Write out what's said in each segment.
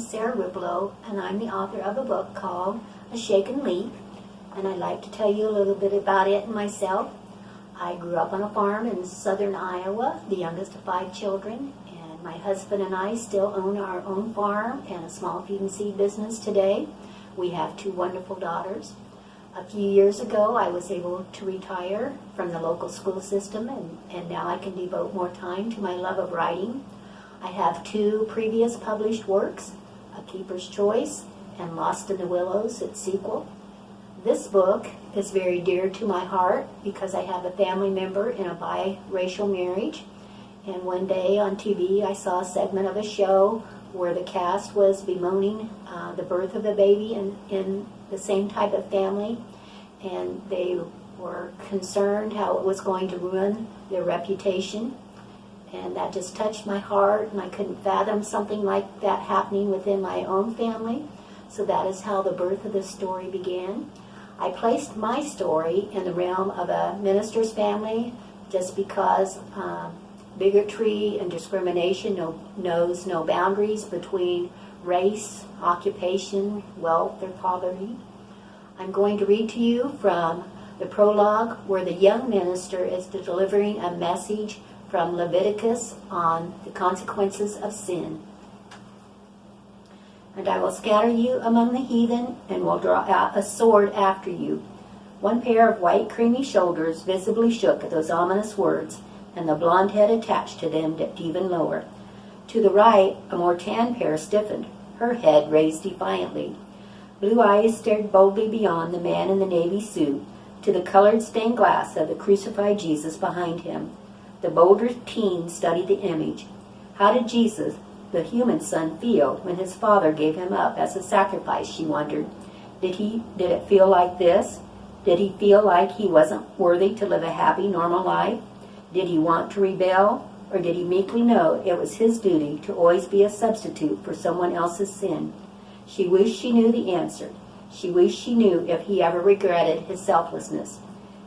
is Sarah Rupalo, and I'm the author of a book called A Shaken Leaf, and I'd like to tell you a little bit about it and myself. I grew up on a farm in southern Iowa, the youngest of 5 children, and my husband and I still own our own farm and a small feed and seed business today. We have 2 wonderful daughters. A few years ago, I was able to retire from the local school system, and now I can devote more time to my love of writing. I have 2 previous published works, A Keeper's Choice and Lost in the Willows, its sequel. This book is very dear to my heart because I have a family member in a biracial marriage, and one day on TV I saw a segment of a show where the cast was bemoaning the birth of a baby in the same type of family, and they were concerned how it was going to ruin their reputation. And that just touched my heart, and I couldn't fathom something like that happening within my own family. So that is how the birth of this story began. I placed my story in the realm of a minister's family just because bigotry and discrimination knows no boundaries between race, occupation, wealth, or poverty. I'm going to read to you from the prologue where the young minister is delivering a message from Leviticus on the consequences of sin. And I will scatter you among the heathen, and will draw out a sword after you. One pair of white creamy shoulders visibly shook at those ominous words, and the blonde head attached to them dipped even lower. To the right, a more tan pair stiffened, her head raised defiantly. Blue eyes stared boldly beyond the man in the navy suit to the colored stained glass of the crucified Jesus behind him. The bolder teen studied the image. How did Jesus, the human son, feel when his father gave him up as a sacrifice, she wondered. Did it feel like this? Did he feel like he wasn't worthy to live a happy, normal life? Did he want to rebel? Or did he meekly know it was his duty to always be a substitute for someone else's sin? She wished she knew the answer. She wished she knew if he ever regretted his selflessness.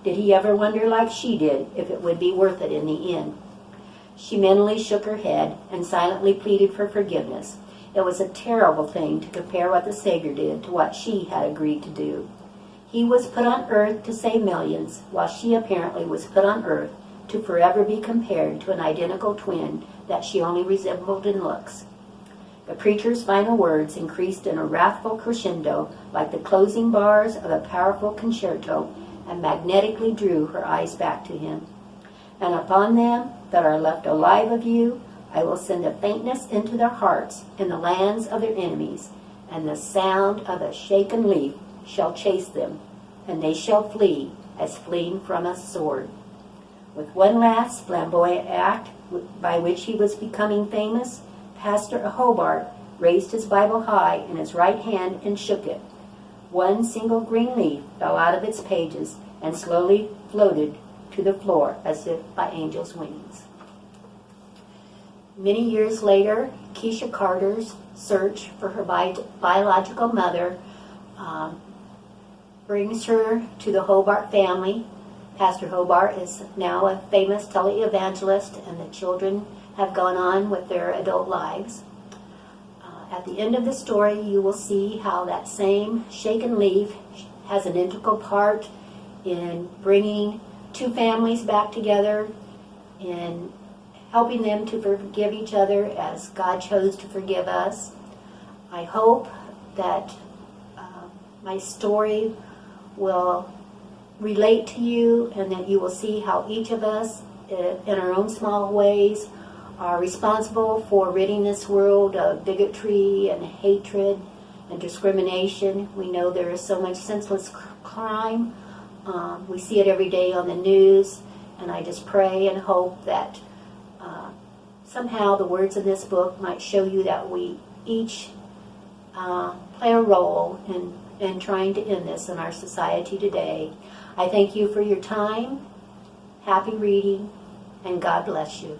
Did he ever wonder, like she did, if it would be worth it in the end? She mentally shook her head and silently pleaded for forgiveness. It was a terrible thing to compare what the Savior did to what she had agreed to do. He was put on earth to save millions, while she apparently was put on earth to forever be compared to an identical twin that she only resembled in looks. The preacher's final words increased in a wrathful crescendo like the closing bars of a powerful concerto, and magnetically drew her eyes back to him. And upon them that are left alive of you, I will send a faintness into their hearts in the lands of their enemies, and the sound of a shaken leaf shall chase them, and they shall flee as fleeing from a sword. With one last flamboyant act by which he was becoming famous, Pastor Hobart raised his Bible high in his right hand and shook it. One single green leaf fell out of its pages and slowly floated to the floor as if by angels' wings. Many years later, Keisha Carter's search for her biological mother brings her to the Hobart family. Pastor Hobart is now a famous televangelist, and the children have gone on with their adult lives. At the end of the story, you will see how that same shaken leaf has an integral part in bringing 2 families back together, in helping them to forgive each other as God chose to forgive us. I hope that my story will relate to you, and that you will see how each of us, in our own small ways, are responsible for ridding this world of bigotry and hatred and discrimination. We know there is so much senseless crime. We see it every day on the news, and I just pray and hope that somehow the words in this book might show you that we each play a role in trying to end this in our society today. I thank you for your time. Happy reading, and God bless you.